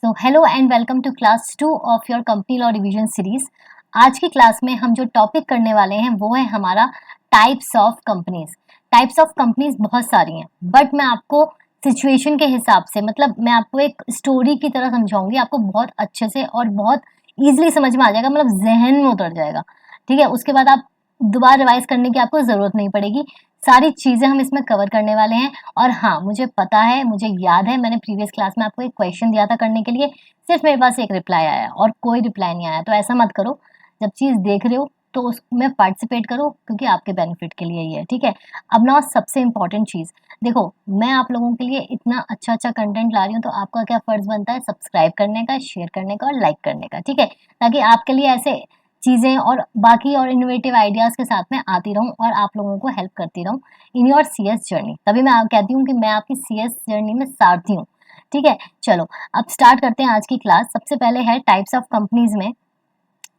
So hello and welcome to class 2 of your company law revision series. आज की class में हम जो टॉपिक करने वाले हैं वो है हमारा types of companies. Types of companies बहुत सारी हैं, बट मैं आपको सिचुएशन के हिसाब से, मतलब मैं आपको एक स्टोरी की तरह समझाऊंगी, आपको बहुत अच्छे से और बहुत ईजिली समझ में आ जाएगा, मतलब जहन में उतर जाएगा। ठीक है, उसके बाद आप दोबारा रिवाइज करने की आपको जरूरत नहीं पड़ेगी। सारी चीजें हम इसमें कवर करने वाले हैं। और हाँ, मुझे पता है, मुझे याद है, मैंने प्रीवियस क्लास में आपको एक क्वेश्चन दिया था करने के लिए, सिर्फ मेरे पास एक रिप्लाई आया और कोई रिप्लाई नहीं आया। तो ऐसा मत करो, जब चीज देख रहे हो तो उसमें पार्टिसिपेट करो, क्योंकि आपके बेनिफिट के लिए ही है। ठीक है, अब ना सबसे इंपॉर्टेंट चीज देखो, मैं आप लोगों के लिए इतना अच्छा अच्छा कंटेंट ला रही हूँ, तो आपका क्या फर्ज बनता है, सब्सक्राइब करने का, शेयर करने का और लाइक करने का। ठीक है, ताकि आपके लिए ऐसे चीजें और बाकी और इनोवेटिव आइडियाज के साथ में आती रहूं और आप लोगों को हेल्प करती रहूं इन योर सीएस जर्नी। तभी मैं कहती हूँ कि मैं आपकी सीएस जर्नी में सारथी हूँ। ठीक है, चलो अब स्टार्ट करते हैं आज की क्लास। सबसे पहले है टाइप्स ऑफ कंपनीज में।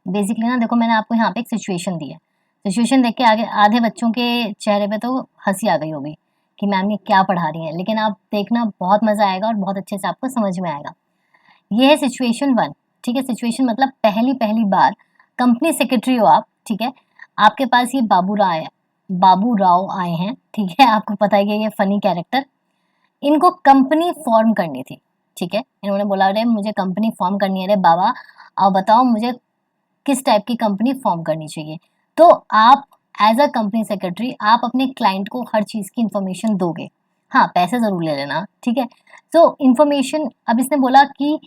बेसिकली ना देखो, मैंने आपको यहाँ पे एक सिचुएशन दी है। सिचुएशन देख के आगे आधे बच्चों के चेहरे पे तो हंसी आ गई होगी कि मैम ये क्या पढ़ा रही है, लेकिन आप देखना, बहुत मजा आएगा और बहुत अच्छे से आपको समझ में आएगा। ये है सिचुएशन 1। ठीक है, सिचुएशन मतलब पहली पहली बार कंपनी सेक्रेटरी हो आप। ठीक है, आपके पास ये बाबू राव आए हैं। ठीक है, आपको पता है कि ये फनी कैरेक्टर। इनको कंपनी फॉर्म करनी थी। ठीक है, इन्होंने बोला, अरे मुझे कंपनी फॉर्म करनी है रे बाबा, अब बताओ मुझे किस टाइप की कंपनी फॉर्म करनी चाहिए। तो आप एज अ कंपनी सेक्रेटरी आप अपने क्लाइंट को हर चीज की इंफॉर्मेशन दोगे। हाँ, पैसे जरूर ले लेना। ठीक है, तो इंफॉर्मेशन, अब इसने बोला कि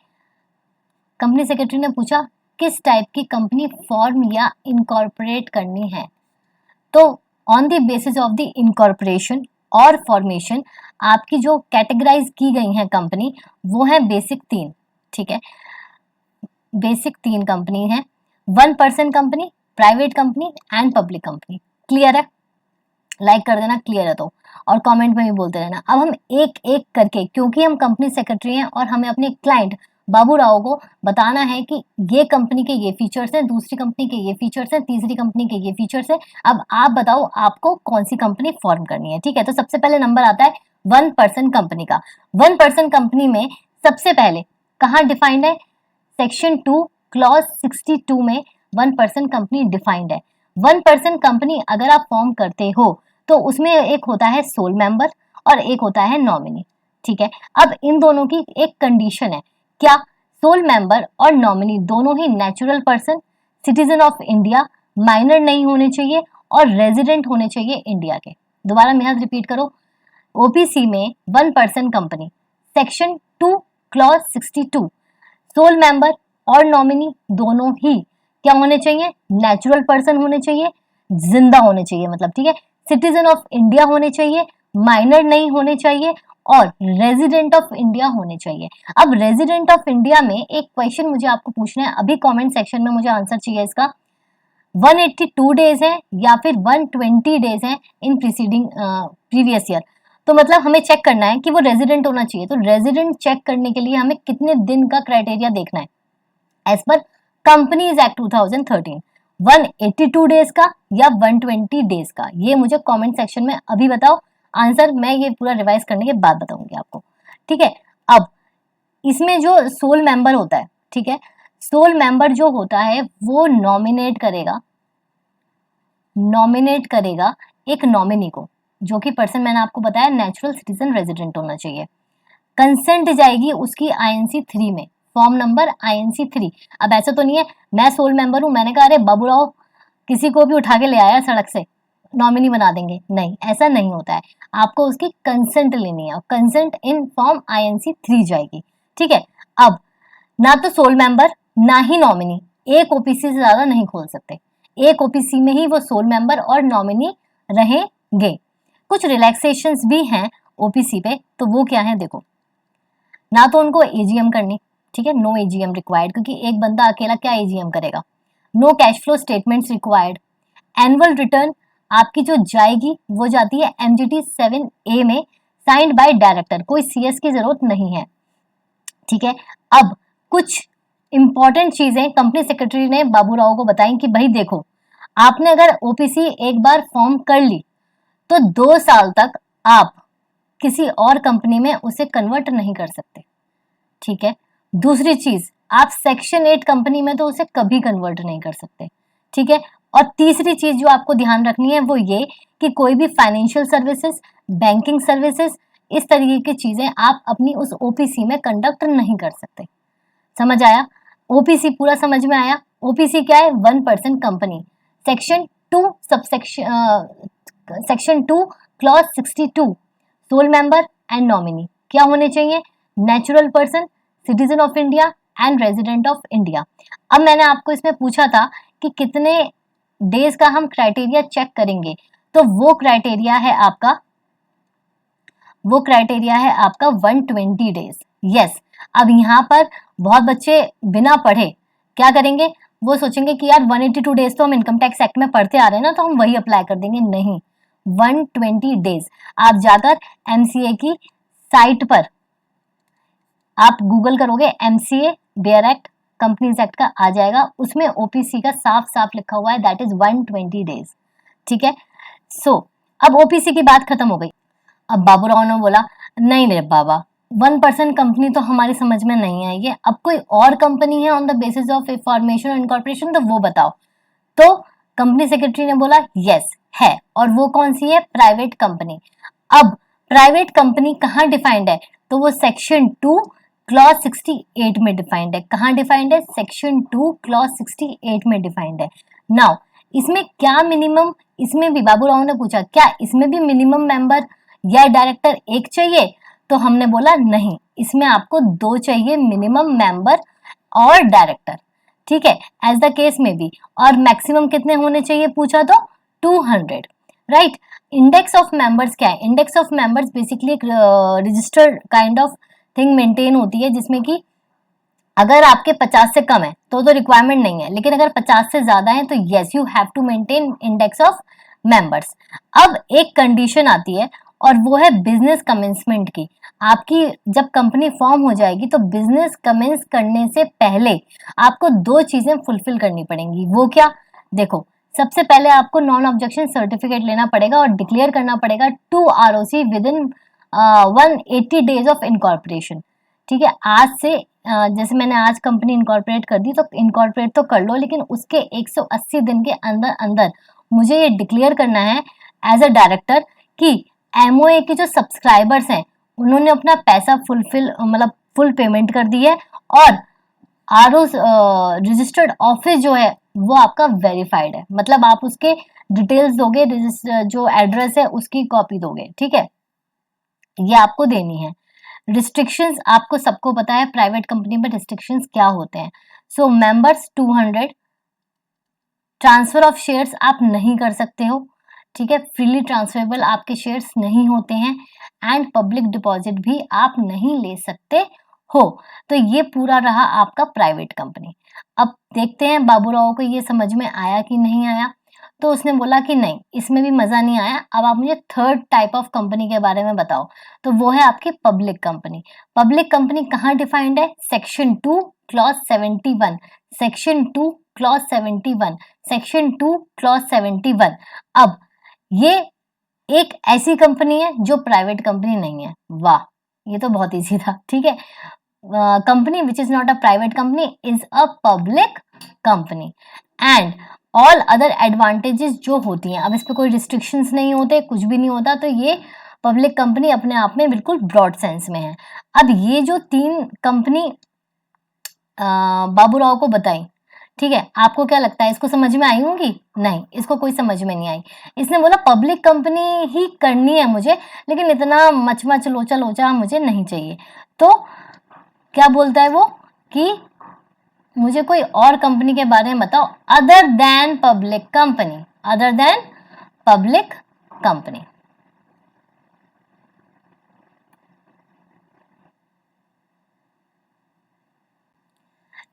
कंपनी सेक्रेटरी ने पूछा किस टाइप की कंपनी फॉर्म या इनकॉर्पोरेट करनी है। तो on the basis of the incorporation और फॉर्मेशन, आपकी जो कैटेगराइज की गई है कंपनी, वो है बेसिक 3। ठीक है, बेसिक 3 कंपनी है: 1% company, private company and public company. Clear है? लाइक कर देना क्लियर है तो, और कमेंट में भी बोलते रहना। अब हम एक एक करके, क्योंकि हम कंपनी सेक्रेटरी हैं और हमें अपने क्लाइंट बाबू राव को बताना है कि ये कंपनी के ये फीचर्स हैं, दूसरी कंपनी के ये फीचर्स हैं, तीसरी कंपनी के ये फीचर्स हैं। अब आप बताओ आपको कौन सी कंपनी फॉर्म करनी है। ठीक है, तो सबसे पहले नंबर आता है 1% कंपनी का। 1% कंपनी में सबसे पहले कहाँ डिफाइंड है? सेक्शन 2 क्लॉज 62 में 1% कंपनी डिफाइंड है। 1% कंपनी अगर आप फॉर्म करते हो तो उसमें एक होता है सोल मेंबर और एक होता है नॉमिनी। ठीक है, अब इन दोनों की एक कंडीशन है। क्या? सोल मेंबर और नॉमिनी दोनों ही natural person, citizen of India, minor नहीं होने चाहिए और रेजिडेंट होने चाहिए इंडिया के। दोबारा मैं रिपीट करो, ओपीसी में 1% company, section 2 clause 62, sole member और नॉमिनी दोनों ही क्या होने चाहिए? नेचुरल पर्सन होने चाहिए, जिंदा होने चाहिए मतलब। ठीक है, सिटीजन ऑफ इंडिया होने चाहिए, माइनर नहीं होने चाहिए और रेजिडेंट ऑफ इंडिया होने चाहिए। अब रेजिडेंट ऑफ इंडिया में एक क्वेश्चन मुझे आपको पूछना है, अभी कमेंट सेक्शन में मुझे आंसर चाहिए इसका। 182 डेज है या फिर 120 डेज है इन प्रीवियस ईयर। तो मतलब हमें चेक करना है कि वो रेजिडेंट होना चाहिए। तो रेजिडेंट चेक करने के लिए हमें कितने दिन का क्राइटेरिया देखना है? As per companies act 2013, 182 days का या 120 डेज का? ये मुझे कमेंट सेक्शन में अभी बताओ आंसर, मैं ये पूरा रिवाइज करने के बाद बताऊंगी आपको। ठीक है, अब इसमें जो सोल मेंबर होता है, ठीक है, सोल मेंबर जो होता है वो नॉमिनेट करेगा एक नॉमिनी को, जो कि पर्सन मैंने आपको बताया नेचुरल सिटीजन रेजिडेंट होना चाहिए। कंसेंट जाएगी उसकी आईएनसी 3 में, फॉर्म नंबर आईएनसी 3। अब ऐसा तो नहीं है मैं सोल मेंबर हूं, मैंने कहा अरे बाबूराव किसी को भी उठा के ले आया सड़क से, नॉमिनी बना देंगे। नहीं, ऐसा नहीं होता है। आपको उसकी कंसेंट लेनी है और कंसेंट इन फॉर्म आईएनसी 3 जाएगी। ठीक है, अब ना तो सोल मेंबर ना ही नॉमिनी एक ओपीसी से ज्यादा नहीं खोल सकते। एक ओपीसी में ही वो सोल मेंबर और नॉमिनी रहेंगे। कुछ रिलैक्सेशंस भी हैं ओपीसी पे, तो वो क्या है देखो। ना तो उनको एजीएम करनी, ठीक है, नो एजीएम रिक्वायर्ड, क्योंकि एक बंदा अकेला क्या एजीएम करेगा। No cash flow statements required. Annual return आपकी जो जाएगी वो जाती है एमजीटी 7A में, साइंड बाय डायरेक्टर, कोई सीएस की जरूरत नहीं है। ठीक है, अब कुछ इंपॉर्टेंट चीजें कंपनी सेक्रेटरी ने बाबू राव को बताई कि भाई देखो, आपने अगर ओपीसी एक बार फॉर्म कर ली तो 2 साल तक आप किसी और कंपनी में उसे कन्वर्ट नहीं कर सकते। ठीक है, दूसरी चीज, आप सेक्शन 8 कंपनी में तो उसे कभी कन्वर्ट नहीं कर सकते, ठीक है। और तीसरी चीज जो आपको ध्यान रखनी है वो ये कि कोई भी फाइनेंशियल सर्विसेज, बैंकिंग सर्विसेज, इस तरीके की चीजें आप अपनी उस ओपीसी में कंडक्ट नहीं कर सकते। समझ आया? ओपीसी पूरा समझ में आया? ओपीसी क्या है? 1% company. Section 2 section 2 clause 62 sole member and nominee क्या होने चाहिए? Natural person, citizen of India and resident of India. अब मैंने आपको इसमें पूछा था कि कितने डेज का हम क्राइटेरिया चेक करेंगे, तो वो क्राइटेरिया है आपका 120 डेज। यस। अब यहाँ पर बहुत बच्चे बिना पढ़े क्या करेंगे, वो सोचेंगे कि यार 182 डेज तो हम इनकम टैक्स एक्ट में पढ़ते आ रहे हैं ना, तो हम वही अप्लाई कर देंगे। नहीं, 120 डेज। आप जाकर एमसीए की साइट पर आप गूगल करोगे, MCA bare act, companies act का आ जाएगा, उसमें ओपीसी का साफ साफ लिखा हुआ है, दैट इज 120 डेज। ठीक है। सो अब ओपीसी की बात खत्म हो गई। अब बाबूराव ने बोला नहीं रे बाबा, 1% कंपनी तो हमारी समझ में नहीं आई है, अब कोई और कंपनी है on the basis of formation और इनकॉर्पोरेशन, तो वो बताओ। तो कंपनी सेक्रेटरी ने बोला यस है, और वो कौन सी है? Private company. अब प्राइवेट कंपनी कहाँ डिफाइंड है? तो वो सेक्शन 2 क्लॉज 68 में डिफाइंड है। कहाँ डिफाइंड है? सेक्शन 2 क्लॉज 68 में डिफाइंड है। नाउ इसमें क्या मिनिमम, इसमें भी बाबूराव ने पूछा क्या इसमें भी मिनिमम मेंबर या डायरेक्टर एक चाहिए? तो हमने बोला नहीं, इसमें आपको 2 चाहिए, मिनिमम मेंबर और डायरेक्टर। ठीक है, एज द केस में भी। और मैक्सिमम कितने होने चाहिए पूछा तो 200, राइट। इंडेक्स ऑफ मेंबर्स क्या है? इंडेक्स ऑफ मेंबर्स बेसिकली एक registered kind of thing maintain होती है, जिसमें कि अगर आपके 50 से कम है तो रिक्वायरमेंट नहीं है, लेकिन अगर 50 से ज्यादा है तो yes you have to maintain index of members. अब एक कंडीशन आती है और वो है बिजनेस कमेंसमेंट की। आपकी जब कंपनी फॉर्म हो जाएगी तो बिजनेस कमेंस करने से पहले आपको 2 चीजें फुलफिल करनी पड़ेंगी। वो क्या? देखो, सबसे पहले आपको नॉन ऑब्जेक्शन सर्टिफिकेट लेना पड़ेगा और डिक्लेयर करना पड़ेगा to ROC within 180 days of incorporation. ठीक है, आज से जैसे मैंने आज कंपनी इनकॉर्पोरेट कर दी, तो इनकॉर्पोरेट तो कर लो, लेकिन उसके 180 दिन के अंदर अंदर मुझे ये डिक्लेयर करना है एज अ डायरेक्टर कि एमओए के जो सब्सक्राइबर्स हैं उन्होंने अपना पैसा मतलब फुल पेमेंट कर दी है, और आरओ रजिस्टर्ड ऑफिस जो है वो आपका वेरीफाइड है। मतलब आप उसके डिटेल्स दोगे, जो एड्रेस है उसकी कॉपी दोगे। ठीक है, ये आपको देनी है। रिस्ट्रिक्शंस आपको सबको पता है प्राइवेट कंपनी में रिस्ट्रिक्शंस क्या होते हैं। So members 200, transfer of shares आप नहीं कर सकते हो। ठीक है, फ्रीली ट्रांसफरेबल आपके शेयर्स नहीं होते हैं, एंड पब्लिक डिपॉजिट भी आप नहीं ले सकते हो। तो ये पूरा रहा आपका प्राइवेट कंपनी। अब देखते हैं बाबूराव को ये समझ में आया कि नहीं आया। तो उसने बोला कि नहीं, इसमें भी मजा नहीं आया, अब आप मुझे थर्ड टाइप ऑफ कंपनी के बारे में बताओ। तो वो है आपकी पब्लिक कंपनी। पब्लिक कंपनी कहाँ डिफाइंड है? Section 2 clause 71, section 2 clause 71, section 2 clause 71। अब ये एक ऐसी कंपनी है जो प्राइवेट कंपनी नहीं है। वाह, ये तो बहुत इजी था। ठीक है, company which is not a private company is a public company, and all other advantages जो होती हैं, अब इस पे कोई रिस्ट्रिक्शंस नहीं होते, कुछ भी नहीं होता, तो ये पब्लिक कंपनी अपने आप में बिल्कुल ब्रॉड सेंस में है। अब ये जो 3 कंपनी बाबूराव को बताई, ठीक है, आपको क्या लगता है इसको समझ में आई होंगी? नहीं, इसको कोई समझ में नहीं आई। इसने बोला पब्लिक कंपनी ही करनी है मुझे, लेकिन इतना मचमच लोचा लोचा मुझे नहीं चाहिए। तो क्या बोलता है वो कि मुझे कोई और कंपनी के बारे में बताओ other than public company, other than public company.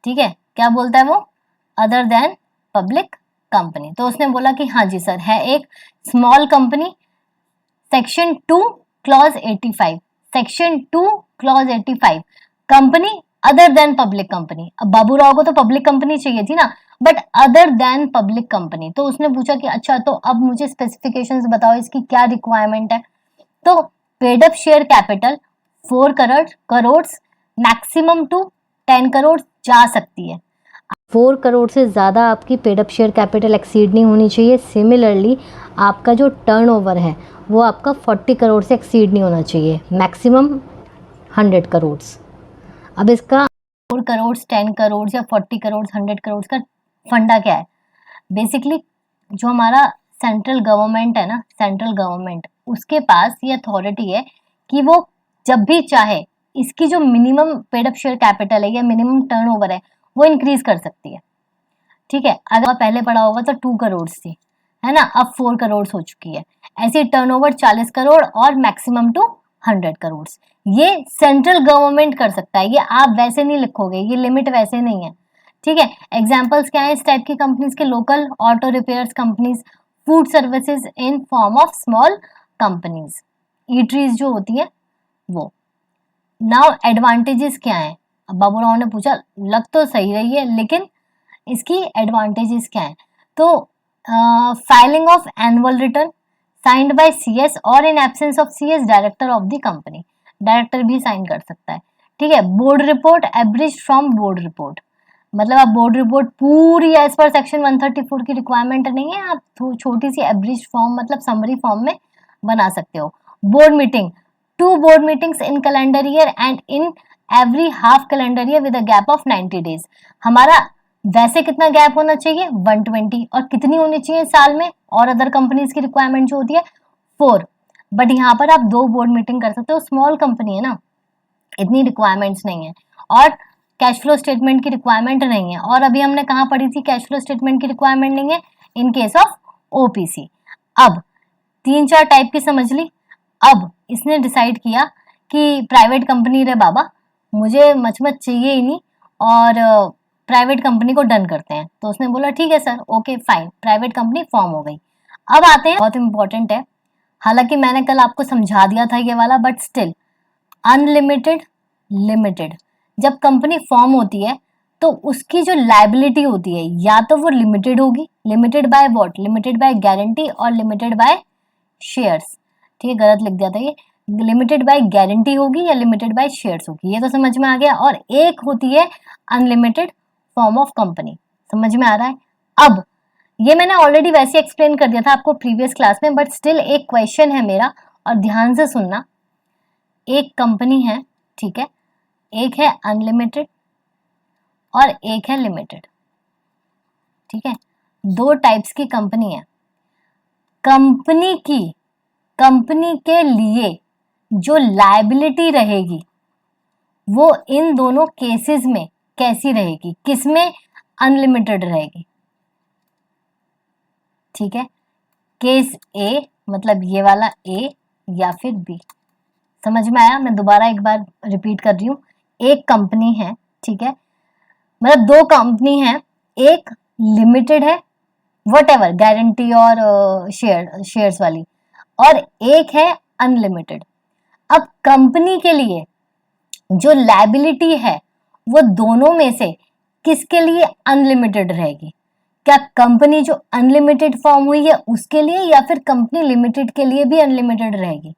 ठीक है, क्या बोलता है वो? Other than public company. तो उसने बोला कि हाँ जी सर, है एक small company, section 2 clause 85, section 2 clause 85, company other than public company. अब बाबूराव को तो पब्लिक कंपनी चाहिए थी ना, but other than public company. तो उसने पूछा कि अच्छा, तो अब मुझे स्पेसिफिकेशंस बताओ, इसकी क्या रिक्वायरमेंट है। तो paid up share capital 4 crore, maximum to 10 crore जा सकती है। 4 करोड़ से ज़्यादा आपकी paid up share capital exceed नहीं होनी चाहिए। सिमिलरली आपका जो टर्नओवर है वो आपका 40 करोड़ से एक्सीड नहीं होना चाहिए, मैक्सिमम 100 करोड़। अब इसका 4 करोड़, 10 करोड़ या 40 करोड़, 100 करोड़ का फंडा क्या है? बेसिकली जो हमारा सेंट्रल गवर्नमेंट है ना, सेंट्रल गवर्नमेंट, उसके पास ये अथॉरिटी है कि वो जब भी चाहे इसकी जो minimum paid up share capital है या मिनिमम टर्नओवर है वो इंक्रीज कर सकती है। ठीक है, अगर पहले पड़ा होगा तो 2 करोड़ थी, है ना, अब 4 करोड़ हो चुकी है। ऐसे टर्नओवर 40 करोड़ और मैक्सिमम टू 100 करोड़। ये सेंट्रल गवर्नमेंट कर सकता है, ये आप वैसे नहीं लिखोगे, ये लिमिट वैसे नहीं है। ठीक है, एग्जाम्पल्स क्या है इस टाइप की कंपनीज के? Local auto repairs companies, food services in form of small companies, eateries जो होती है वो। नाउ एडवांटेजेस क्या है? अब बाबू राव ने पूछा, लग तो सही रही है लेकिन इसकी एडवांटेजेस क्या है? तो filing of annual return signed by CS और in absence of CS director of the company, director भी साइन कर सकता है। ठीक है, board report abridge from board report, मतलब आप बोर्ड रिपोर्ट पूरी एज पर सेक्शन 134 की रिक्वायरमेंट नहीं है, आप छोटी सी एब्रिज फॉर्म मतलब समरी फॉर्म में बना सकते हो। Board meeting, 2 board meetings in calendar year and in every half calendar year with a gap of 90 days. हमारा वैसे कितना गैप होना चाहिए? 120, और कितनी होनी चाहिए साल में? और अदर कंपनीज की रिक्वायरमेंट जो होती है 4, बट यहाँ पर आप 2 बोर्ड मीटिंग कर सकते हो, स्मॉल कंपनी है ना, इतनी रिक्वायरमेंट्स नहीं है। और कैश फ्लो स्टेटमेंट की रिक्वायरमेंट नहीं है, और अभी हमने कहाँ पढ़ी थी कैश फ्लो स्टेटमेंट की रिक्वायरमेंट नहीं है? In case of OPC. अब 3-4 टाइप की समझ ली। अब इसने डिसाइड किया कि प्राइवेट कंपनी रे बाबा, मुझे मच चाहिए ही नहीं, और प्राइवेट कंपनी को डन करते हैं। तो उसने बोला ठीक है sir, okay fine, private company form हो गई। अब आते हैं, बहुत इंपॉर्टेंट है, हालांकि मैंने कल आपको समझा दिया था ये वाला, बट स्टिल, अनलिमिटेड लिमिटेड। जब कंपनी फॉर्म होती है तो उसकी जो लायबिलिटी होती है या तो वो लिमिटेड होगी, limited by what? Limited by guarantee और लिमिटेड बाय शेयर्स। ठीक है, गलत लिख दिया था ये, लिमिटेड बाय गारंटी होगी या लिमिटेड बाय शेयर्स होगी, ये तो समझ में आ गया। और एक होती है अनलिमिटेड फॉर्म ऑफ कंपनी, समझ में आ रहा है? अब ये मैंने ऑलरेडी वैसे एक्सप्लेन कर दिया था आपको प्रीवियस क्लास में, बट स्टिल एक क्वेश्चन है मेरा और ध्यान से सुनना। एक कंपनी है, ठीक है, एक है अनलिमिटेड और एक है लिमिटेड। ठीक है, 2 टाइप्स की कंपनी है। कंपनी के लिए जो लायबिलिटी रहेगी वो इन दोनों केसेस में कैसी रहेगी? किसमें अनलिमिटेड रहेगी? ठीक है, केस ए मतलब ये वाला ए या फिर बी, समझ में आया? मैं दोबारा एक बार रिपीट कर रही हूँ। एक कंपनी है, ठीक है, मतलब 2 कंपनी है, एक लिमिटेड है व्हाटएवर गारंटी और शेयर्स वाली, और एक है अनलिमिटेड। अब कंपनी के लिए जो लायबिलिटी है वो दोनों में से किसके लिए अनलिमिटेड रहेगी? क्या कंपनी जो अनलिमिटेड फॉर्म हुई है उसके लिए, या फिर कंपनी लिमिटेड के लिए भी अनलिमिटेड रहेगी?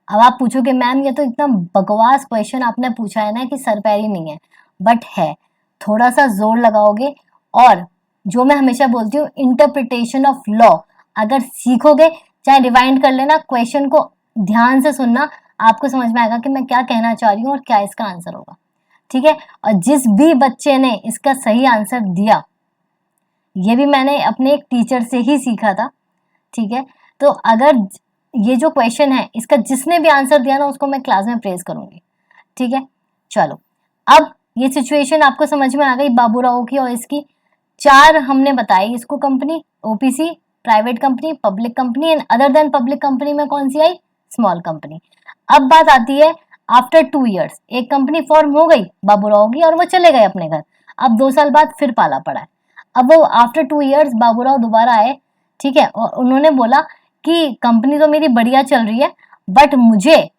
अब आप पूछोगे मैम ये तो इतना बकवास क्वेश्चन आपने पूछा है ना कि सर पैर ही नहीं है, बट है, थोड़ा सा जोर लगाओगे और जो मैं हमेशा बोलती हूँ इंटरप्रिटेशन ऑफ लॉ अगर सीखोगे, चाहे रिवाइंड कर लेना, क्वेश्चन को ध्यान से सुनना, आपको समझ में आएगा कि मैं क्या कहना चाह रही हूँ और क्या इसका आंसर होगा। ठीक है, और जिस भी बच्चे ने इसका सही आंसर दिया, ये भी मैंने अपने एक टीचर से ही सीखा था। ठीक है, तो अगर ये जो क्वेश्चन है इसका जिसने भी आंसर दिया ना उसको मैं क्लास में प्रेज करूंगी। ठीक है, चलो अब ये सिचुएशन आपको समझ में आ गई बाबू राव की, और इसकी 4 हमने बताई इसको company, OPC, private company, public company, and other than public company में कौन सी आई? Small company. अब बात आती है आफ्टर 2 इयर्स, एक कंपनी फॉर्म हो गई बाबू राव की और वो चले गए अपने घर। अब 2 साल बाद फिर पाला पड़ा है। अब वो आफ्टर 2 इयर्स बाबू राव दोबारा आए, ठीक है, और उन्होंने बोला कि कंपनी तो मेरी बढ़िया चल रही है, बट मुझे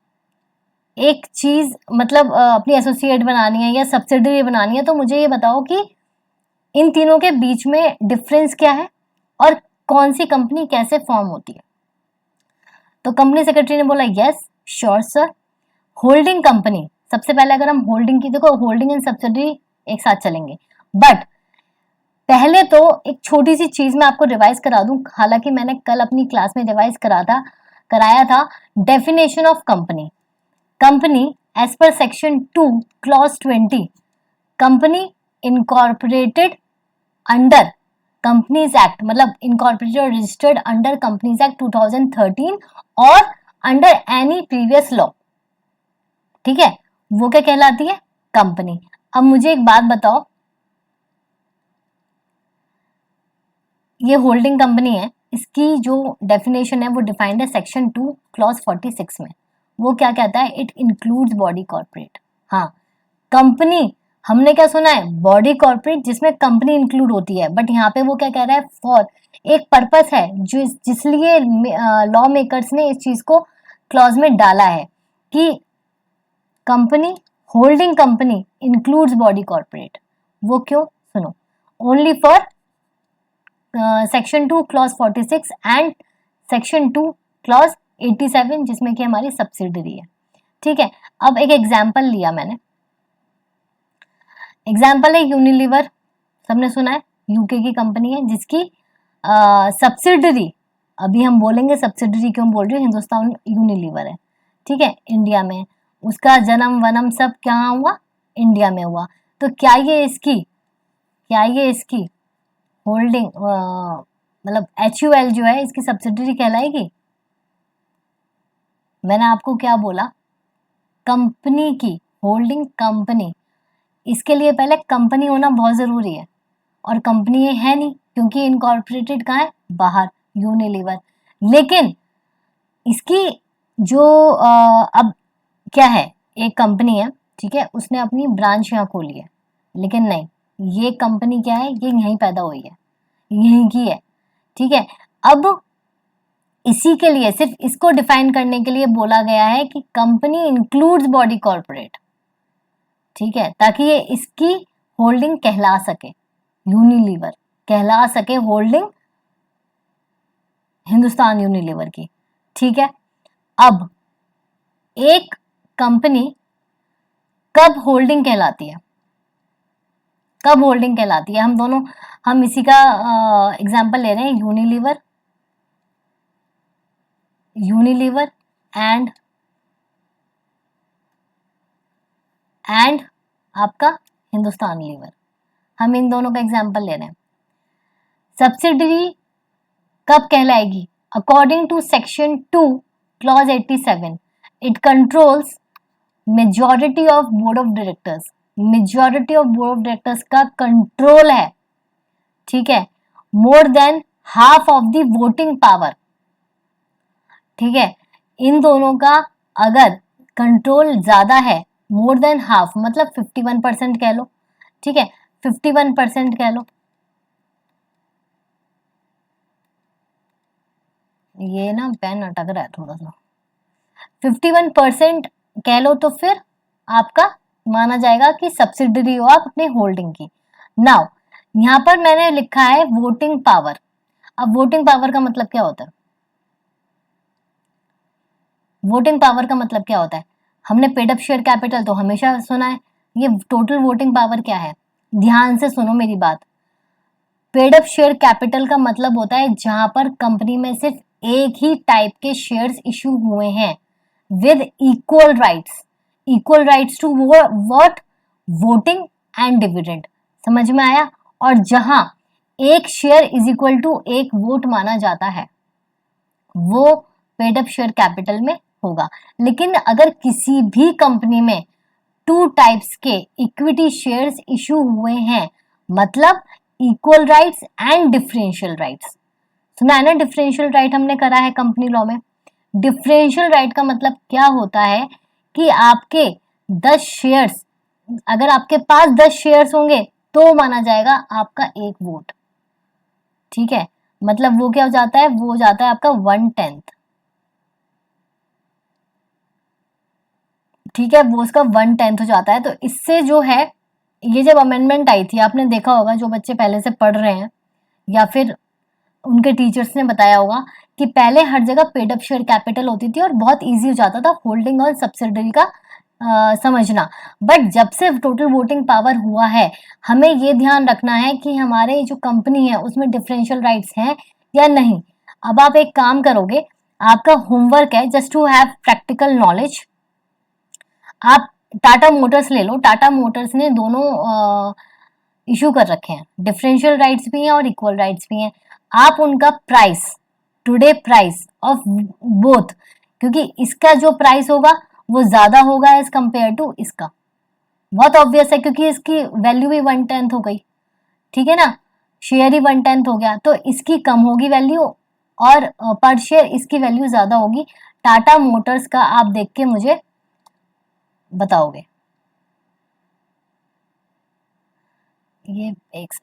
एक चीज मतलब अपनी एसोसिएट बनानी है या सब्सिडरी बनानी है, तो मुझे ये बताओ कि इन तीनों के बीच में डिफरेंस क्या है और कौन सी कंपनी कैसे फॉर्म होती है? तो कंपनी सेक्रेटरी ने बोला yes sure sir, holding company सबसे पहले अगर हम होल्डिंग की, देखो होल्डिंग एंड सब्सिडरी एक साथ चलेंगे, बट पहले तो एक छोटी सी चीज मैं आपको रिवाइज करा दूं, हालांकि मैंने कल अपनी क्लास में रिवाइज कराया था definition of company. Company as पर section 2 clause 20, company incorporated under companies act, मतलब इनकॉर्पोरेटेड और रजिस्टर्ड अंडर कंपनीज एक्ट 2013 और अंडर एनी प्रीवियस लॉ, ठीक है, वो क्या कहलाती है? कंपनी। अब मुझे एक बात बताओ, ये होल्डिंग कंपनी है, इसकी जो डेफिनेशन है वो डिफाइंड है सेक्शन 2 क्लॉज 46 में। वो क्या कहता है? It includes body corporate. हाँ, कंपनी हमने क्या सुना है? बॉडी कॉर्पोरेट, जिसमें कंपनी इंक्लूड होती है, बट यहाँ पे वो क्या कह रहा है? फॉर एक पर्पस है जो जिसलिए लॉ मेकर्स ने इस चीज को क्लॉज में डाला है कि company, holding company includes body corporate. वो क्यों? सुनो, only for section 2 clause 46 and section 2 clause 87, जिसमें कि हमारी सब्सिडरी है, ठीक है। अब एक एग्जाम्पल लिया मैंने, एग्जाम्पल है यूनिलीवर, सबने सुना है, यूके की कंपनी है जिसकी सब्सिडरी, अभी हम बोलेंगे सब्सिडरी क्यों बोल रही हूँ, हिंदुस्तान यूनिलीवर है, ठीक है, इंडिया में। उसका जन्म वनम सब कहाँ हुआ? इंडिया में हुआ। तो क्या ये इसकी होल्डिंग मतलब HUL जो है इसकी सब्सिडरी कहलाएगी? मैंने आपको क्या बोला? कंपनी की होल्डिंग कंपनी, इसके लिए पहले कंपनी होना बहुत जरूरी है, और कंपनी ये है नहीं क्योंकि इनकॉर्पोरेटेड कहाँ है? बाहर, यूनिलीवर। लेकिन इसकी जो अब क्या है, एक कंपनी है, ठीक है, उसने अपनी ब्रांच यहाँ खोली है, लेकिन नहीं, ये कंपनी क्या है? ये यहीं पैदा हुई है, यहीं की है, ठीक है। अब इसी के लिए, सिर्फ इसको डिफाइन करने के लिए बोला गया है कि कंपनी इंक्लूड्स बॉडी कॉर्पोरेट, ठीक है, ताकि ये इसकी होल्डिंग कहला सके, यूनिलीवर कहला सके होल्डिंग हिंदुस्तान यूनिलीवर की, ठीक है। अब एक कंपनी कब होल्डिंग कहलाती है? कब होल्डिंग कहलाती है? हम इसी का एग्जांपल ले रहे हैं, यूनिलीवर एंड आपका हिंदुस्तान लीवर, हम इन दोनों का एग्जांपल ले रहे हैं। सब्सिडरी कब कहलाएगी? According to section 2 clause 87, it controls majority of board of directors, majority of board of directors का कंट्रोल है, ठीक है, more than half of the voting power, ठीक है। इन दोनों का अगर कंट्रोल ज्यादा है, मोर देन हाफ मतलब 51% कह लो, ठीक है, 51% कह लो, ये ना पेन अटक रहा है थोड़ा सा, 51% कह लो, तो फिर आपका माना जाएगा कि सब्सिडरी हो आप अपने होल्डिंग की। नाउ यहां पर मैंने लिखा है वोटिंग पावर। अब वोटिंग पावर का मतलब क्या होता है? वोटिंग पावर का मतलब क्या होता है? हमने पेड अप शेयर कैपिटल तो हमेशा सुना है, ये टोटल वोटिंग पावर क्या है? ध्यान से सुनो मेरी बात। पेड अप शेयर कैपिटल का मतलब होता है जहां पर कंपनी में सिर्फ एक ही टाइप के शेयर्स इशू हुए हैं with equal rights to what? Voting and dividend. समझ में आया? और जहां एक शेयर इज इक्वल टू एक वोट माना जाता है, वो पेड अप शेयर कैपिटल में होगा। लेकिन अगर किसी भी कंपनी में 2 टाइप्स के इक्विटी शेयर्स इशू हुए हैं, मतलब equal rights and differential rights, सुना है ना? डिफरेंशियल राइट हमने करा है कंपनी लॉ में। डिफरेंशियल राइट का मतलब क्या होता है कि आपके 10 शेयर्स, अगर आपके पास 10 शेयर्स होंगे तो माना जाएगा आपका एक वोट, ठीक है, मतलब वो क्या हो जाता है? वो हो जाता है आपका 1/10, ठीक है, वो उसका 1/10 हो जाता है। तो इससे जो है, ये जब अमेंडमेंट आई थी, आपने देखा होगा, जो बच्चे पहले से पढ़ रहे हैं या फिर उनके टीचर्स ने बताया होगा कि पहले हर जगह पेड अप शेयर कैपिटल होती थी और बहुत इजी हो जाता था होल्डिंग और सब्सिडरी का समझना। बट जब से टोटल वोटिंग पावर हुआ है, हमें ये ध्यान रखना है कि हमारे जो कंपनी है उसमें डिफरेंशियल राइट्स हैं या नहीं। अब आप एक काम करोगे, आपका होमवर्क है just to have practical knowledge. आप टाटा मोटर्स ले लो, टाटा मोटर्स ने दोनों इशू कर रखे हैं, डिफरेंशियल राइट्स भी हैं और इक्वल राइट्स भी हैं। आप उनका price, today price of both, क्योंकि इसका जो प्राइस होगा वो ज्यादा होगा एज कंपेयर टू इसका, बहुत ऑब्वियस है क्योंकि इसकी वैल्यू भी 1/10 हो गई, ठीक है ना, शेयर ही 1/10 हो गया, तो इसकी कम होगी वैल्यू और पर शेयर इसकी वैल्यू ज्यादा होगी। टाटा मोटर्स का आप देख के मुझे बताओगे। ये एक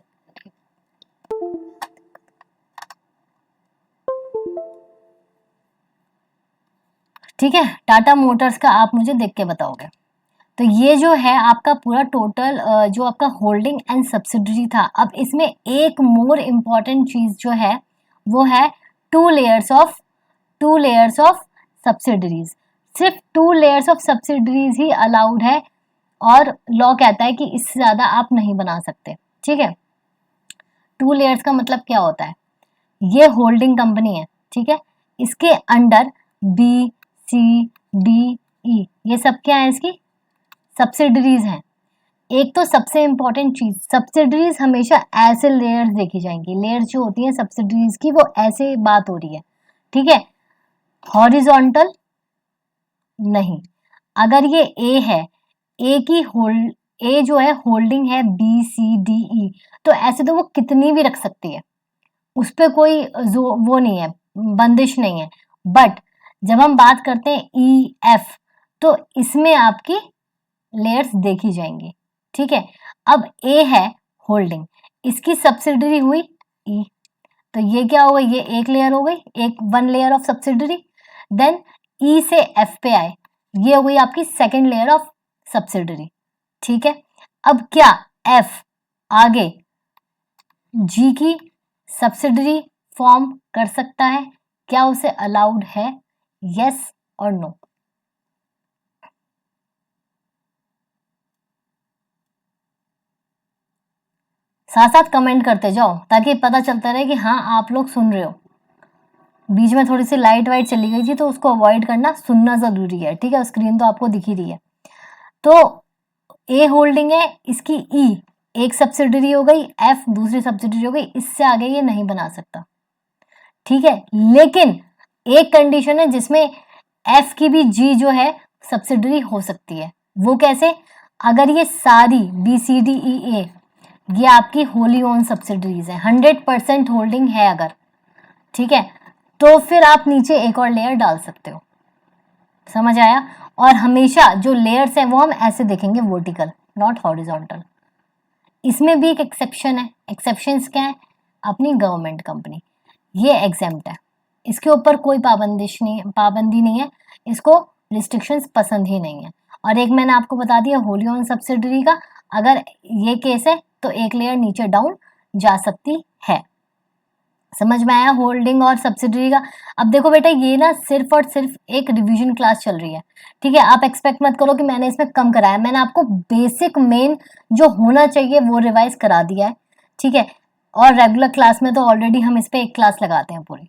ठीक है, टाटा मोटर्स का आप मुझे देख के बताओगे। तो ये जो है आपका पूरा टोटल जो आपका होल्डिंग एंड सब्सिडरी था। अब इसमें एक मोर इम्पॉर्टेंट चीज जो है वो है टू लेयर्स ऑफ सब्सिडरीज। सिर्फ 2 layers of subsidiaries he allowed है और लॉ कहता है कि इससे ज्यादा आप नहीं बना सकते, ठीक है। 2 लेयर्स का मतलब क्या होता है, ये होल्डिंग कंपनी है, ठीक है, इसके under B C D E ये सब क्या है, इसकी सब्सिडरीज हैं। एक तो सबसे इंपॉर्टेंट चीज, सब्सिडरीज हमेशा ऐसे लेयर्स देखी जाएंगी, लेयर्स जो होती हैं सब्सिडरीज की वो ऐसे बात हो रही है, ठीक है, हॉरिजॉन्टल नहीं। अगर ये ए है, ए की होल्ड, ए जो है होल्डिंग है बी सी डी ई, तो ऐसे तो वो कितनी भी रख सकती है, उस पर कोई जो वो नहीं है, बंदिश नहीं है। बट जब हम बात करते हैं ई एफ, तो इसमें आपकी लेयर्स देखी जाएंगी, ठीक है। अब ए है होल्डिंग, इसकी सब्सिडरी हुई ई, तो ये क्या हो गई, ये एक लेयर हो गई, एक 1 लेयर ऑफ सब्सिडरी। देन ई से एफ पे आए, ये हो गई आपकी सेकेंड लेयर ऑफ सब्सिडरी, ठीक है। अब क्या एफ आगे जी की सब्सिडरी फॉर्म कर सकता है, क्या उसे अलाउड है, यस और नो? साथ साथ कमेंट करते जाओ ताकि पता चलता रहे कि हाँ आप लोग सुन रहे हो। बीच में थोड़ी सी लाइट वाइट चली गई थी तो उसको अवॉइड करना, सुनना जरूरी है, ठीक है। स्क्रीन तो आपको दिख ही रही है। तो ए होल्डिंग है, इसकी ई एक सब्सिडरी हो गई, एफ दूसरी सब्सिडरी हो गई, इससे आगे ये नहीं बना सकता, ठीक है। लेकिन एक कंडीशन है जिसमें एफ की भी जी जो है सब्सिडरी हो सकती है, वो कैसे, अगर ये सारी बी सी डी ई ए ये आपकी होली ओन सब्सिडरीज है, 100% होल्डिंग है अगर, ठीक है, तो फिर आप नीचे एक और लेयर डाल सकते हो, समझ आया। और हमेशा जो लेयर्स हैं वो हम ऐसे देखेंगे, वर्टिकल नॉट हॉरिजॉन्टल। इसमें भी एक एक्सेप्शन है, एक्सेप्शंस क्या है, अपनी गवर्नमेंट कंपनी ये एग्जेम्प्ट है, इसके ऊपर कोई पाबंदी नहीं है, इसको रिस्ट्रिक्शंस पसंद ही नहीं है। और एक मैंने आपको बता दिया होली ओन सब्सिडरी का, अगर ये केस है तो एक लेयर नीचे डाउन जा सकती है। समझ में आया होल्डिंग और सब्सिडरी का। अब देखो बेटा ये ना सिर्फ और सिर्फ एक रिवीजन क्लास चल रही है, ठीक है। आप एक्सपेक्ट मत करो कि मैंने इसमें कम कराया, मैंने आपको बेसिक मेन जो होना चाहिए वो रिवाइज करा दिया है, ठीक है। और रेगुलर क्लास में तो ऑलरेडी हम इस पे एक क्लास लगाते हैं पूरी,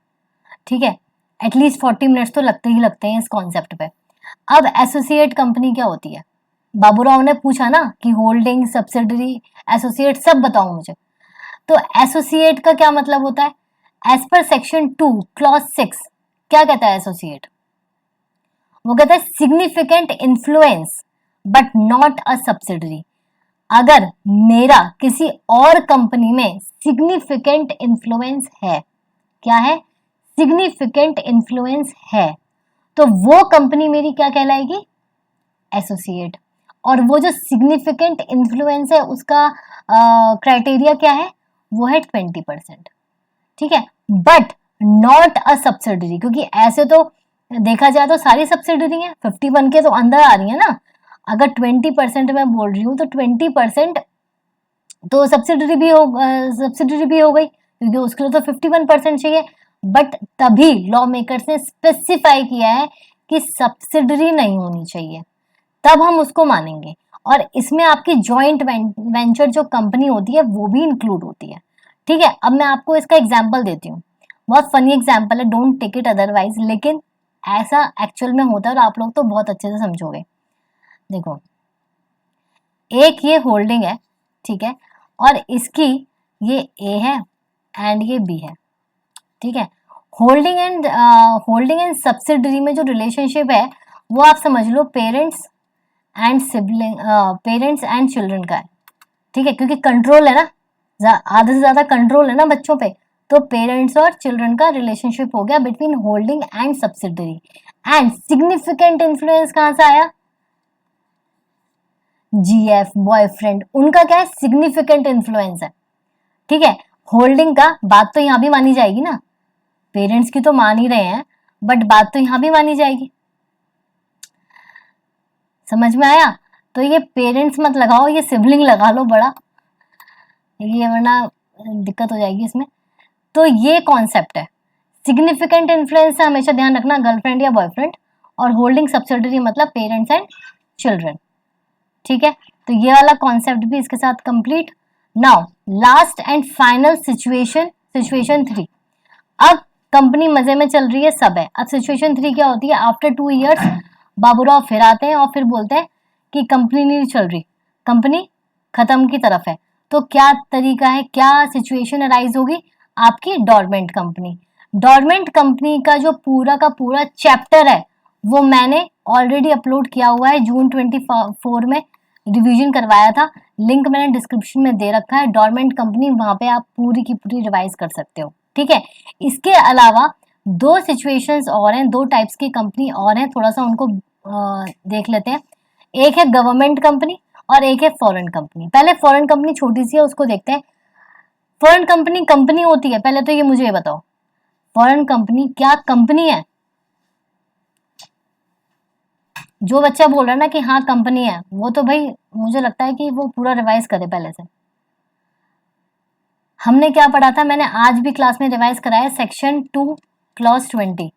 ठीक है, एटलीस्ट 40 मिनट्स तो लगते ही लगते हैं इस कॉन्सेप्ट पे। अब एसोसिएट कंपनी क्या होती है, बाबूराव ने पूछा ना कि होल्डिंग सब्सिडरी एसोसिएट सब बताओ मुझे, तो एसोसिएट का क्या मतलब होता है, एज पर सेक्शन 2 क्लॉज 6 क्या कहता है एसोसिएट, वो कहता है significant influence but not a subsidiary. अगर मेरा किसी और कंपनी में सिग्निफिकेंट इन्फ्लुएंस है, क्या है, सिग्निफिकेंट इन्फ्लुएंस है, तो वो कंपनी मेरी क्या कहलाएगी, एसोसिएट। और वो जो सिग्निफिकेंट इन्फ्लुएंस है उसका क्राइटेरिया क्या है, वो है 20%, ठीक है, बट नॉट अ सब्सिडरी, क्योंकि ऐसे तो देखा जाए तो सारी सब्सिडरी है 51 के तो अंदर आ रही है ना। अगर 20% मैं बोल रही हूँ तो 20% तो सब्सिडरी भी हो गई क्योंकि उसके लिए तो 51% चाहिए। बट तभी लॉ मेकर्स ने स्पेसिफाई किया है कि सब्सिडरी नहीं होनी चाहिए, तब हम उसको मानेंगे। और इसमें आपकी जॉइंट वेंचर जो कंपनी होती है वो भी इंक्लूड होती है। ठीक है, अब मैं आपको इसका एग्जाम्पल देती हूँ, बहुत फनी एग्जाम्पल है, डोंट टेक इट अदरवाइज, लेकिन ऐसा एक्चुअल में होता है और आप लोग तो बहुत अच्छे से समझोगे। देखो, एक ये होल्डिंग है, ठीक है, और इसकी ये ए है एंड ये बी है। ठीक है, होल्डिंग एंड सब्सिडरी में जो रिलेशनशिप है वो आप समझ लो parents and sibling, parents and children का है। ठीक है, क्योंकि कंट्रोल है ना, आधे से ज्यादा कंट्रोल है ना बच्चों पे, तो पेरेंट्स और चिल्ड्रन का रिलेशनशिप हो गया between holding and subsidiary. And significant influence कहां से आया? जीएफ, बॉयफ्रेंड, उनका क्या है? सिग्निफिकेंट इन्फ्लुएंस है। ठीक है, होल्डिंग का बात तो यहां भी मानी जाएगी ना, पेरेंट्स की तो मान ही रहे हैं, बट बात तो यहां भी मानी जाएगी। समझ में आया? तो ये पेरेंट्स मत लगाओ, ये सिबलिंग लगा लो बड़ा, ये वरना दिक्कत हो जाएगी इसमें। तो ये कॉन्सेप्ट है। सिग्निफिकेंट इन्फ्लुएंस से हमेशा ध्यान रखना गर्लफ्रेंड या बॉयफ्रेंड, और होल्डिंग सब्सिडरी मतलब पेरेंट्स एंड चिल्ड्रन। ठीक है, तो ये वाला कॉन्सेप्ट भी इसके साथ complete. Now last and final situation 3। अब कंपनी मजे में चल रही है, सब है। अब सिचुएशन 3 क्या होती है? आफ्टर 2 इयर्स बाबूराव फिर आते हैं और फिर बोलते हैं कि कंपनी नहीं चल रही, कंपनी खत्म की तरफ है। तो क्या तरीका है, क्या सिचुएशन अराइज होगी? आपकी डॉर्मेंट कंपनी। डॉर्मेंट कंपनी का जो पूरा का पूरा चैप्टर है वो मैंने ऑलरेडी अपलोड किया हुआ है, जून 24 में रिवीजन करवाया था, लिंक मैंने डिस्क्रिप्शन में दे रखा है। डॉर्मेंट कंपनी, वहां पे आप पूरी की पूरी रिवाइज कर सकते हो। ठीक है, इसके अलावा 2 सिचुएशंस और हैं, 2 टाइप्स की कंपनी और हैं, थोड़ा सा उनको देख लेते हैं। एक है गवर्नमेंट कंपनी और एक है फॉरेन कंपनी। पहले फॉरेन कंपनी छोटी सी है, उसको देखते हैं। फॉरेन कंपनी कंपनी होती है? पहले तो ये मुझे बताओ, फॉरेन कंपनी क्या कंपनी है? जो बच्चा बोल रहा है ना कि हाँ कंपनी है, वो तो भाई मुझे लगता है कि वो पूरा रिवाइज करे पहले से। हमने क्या पढ़ा था? मैंने आज भी क्लास में रिवाइज कराया, सेक्शन 2 क्लॉज 20।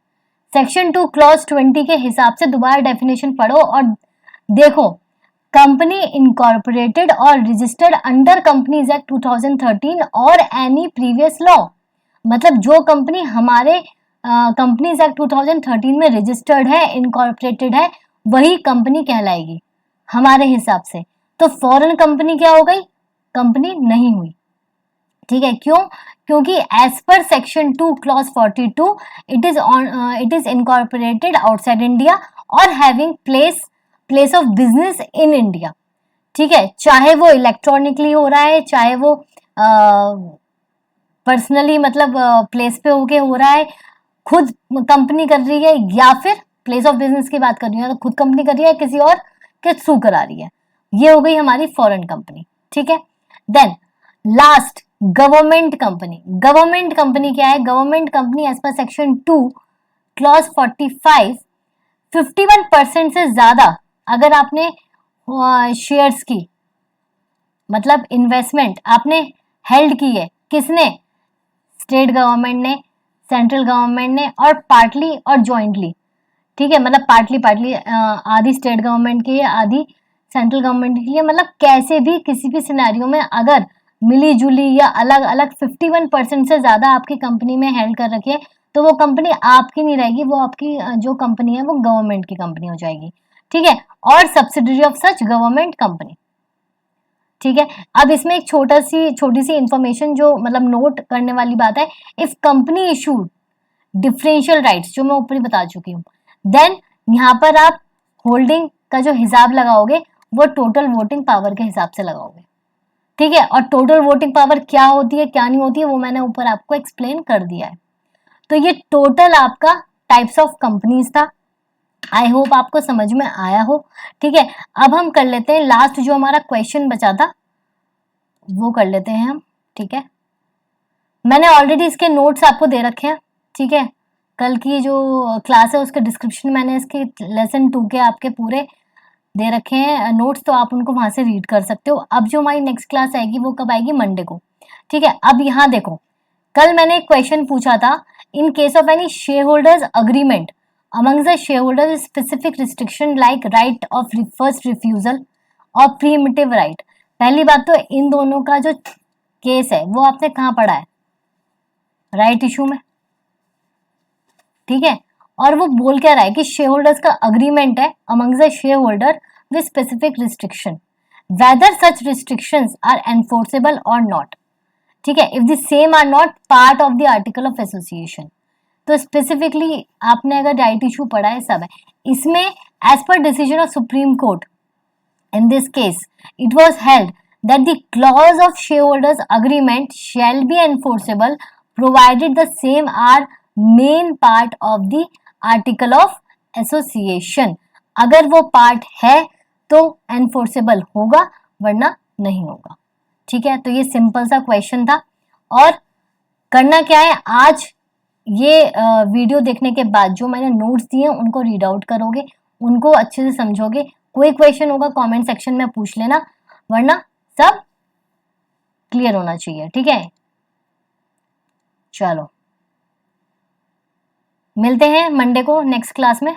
सेक्शन 2 क्लॉज 20 के हिसाब से दोबारा डेफिनेशन पढ़ो और देखो, कंपनी इनकॉर्पोरेटेड और रजिस्टर्ड अंडर कंपनीज एक्ट 2013 और एनी प्रीवियस लॉ। मतलब जो कंपनी हमारे कंपनीज एक्ट 2013 में रजिस्टर्ड है, इनकॉर्पोरेटेड है, वही कंपनी कहलाएगी हमारे हिसाब से। तो फॉरेन कंपनी क्या हो गई? कंपनी नहीं हुई। ठीक है, क्यों? क्योंकि एज पर section 2 clause 42 it is incorporated outside India और having place of business in India. ठीक है, चाहे वो इलेक्ट्रॉनिकली हो रहा है, चाहे वो पर्सनली मतलब प्लेस पे होके हो रहा है, खुद कंपनी कर रही है, या फिर प्लेस ऑफ बिजनेस की बात कर रही है तो खुद कंपनी कर रही है, किसी और के थ्रू करा रही है। ये हो गई हमारी फॉरेन कंपनी। ठीक है, then last government company. Government company क्या है? गवर्नमेंट कंपनी एज पर सेक्शन 2 क्लॉज 45 51% से ज्यादा अगर आपने शेयर्स की, मतलब इन्वेस्टमेंट आपने हेल्ड की है, किसने? स्टेट गवर्नमेंट ने, सेंट्रल गवर्नमेंट ने, और पार्टली और जॉइंटली। ठीक है, मतलब पार्टली आधी स्टेट गवर्नमेंट की है, आधी सेंट्रल गवर्नमेंट की है। मतलब कैसे भी किसी भी सिनेरियो में अगर मिली जुली या अलग अलग 51% से ज्यादा आपकी कंपनी में हेल्ड कर रखी है तो वो कंपनी आपकी नहीं रहेगी, वो आपकी जो कंपनी है वो गवर्नमेंट की कंपनी हो जाएगी। ठीक है, और subsidiary of such government company. ठीक है, अब इसमें एक छोटी सी इंफॉर्मेशन जो मतलब नोट करने वाली बात है, if company issued differential rights, जो मैं ऊपर ही बता चुकी हूँ, देन यहाँ पर आप होल्डिंग का जो हिसाब लगाओगे वो टोटल वोटिंग पावर के हिसाब से लगाओगे। ठीक है, और टोटल वोटिंग पावर क्या होती है क्या नहीं होती है वो मैंने ऊपर आपको एक्सप्लेन कर दिया है। तो ये टोटल आपका टाइप्स ऑफ कंपनीज था। आई होप आपको समझ में आया हो। ठीक है, अब हम कर लेते हैं लास्ट जो हमारा क्वेश्चन बचा था वो कर लेते हैं हम। ठीक है, मैंने ऑलरेडी इसके नोट्स आपको दे रखे हैं। ठीक है, कल की जो क्लास है उसके डिस्क्रिप्शन मैंने इसके लेसन 2 के आपके पूरे दे रखे हैं नोट्स, तो आप उनको वहां से रीड कर सकते हो। अब जो हमारी नेक्स्ट क्लास आएगी वो कब आएगी? मंडे को। ठीक है, अब यहाँ देखो, कल मैंने एक क्वेश्चन पूछा था, in case of any share holders agreement among the shareholders specific restriction like right of first refusal और preemptive right। पहली बात तो इन दोनों का जो केस है वो आपने कहाँ पढ़ा है, राइट इशू में, ठीक है। और वो बोल क्या रहा है कि शेयर होल्डर्स का अग्रीमेंट है among the share holder with specific restriction, whether such restrictions are enforceable और नॉट, ठीक है, if the same are not part of the article of association. तो स्पेसिफिकली आपने अगर राइट इशू पढ़ा है सब है इसमें, एज पर decision of supreme court in this case it was held that the clause of shareholders agreement shall be enforceable provided the same are main part of the article of association। अगर वो part है तो enforceable होगा वरना नहीं होगा, ठीक है। तो ये सिंपल सा क्वेश्चन था। और करना क्या है, आज ये वीडियो देखने के बाद जो मैंने नोट्स दिए उनको रीड आउट करोगे, उनको अच्छे से समझोगे। कोई क्वेश्चन होगा कमेंट सेक्शन में पूछ लेना, वरना सब क्लियर होना चाहिए, ठीक है। चलो मिलते हैं मंडे को नेक्स्ट क्लास में।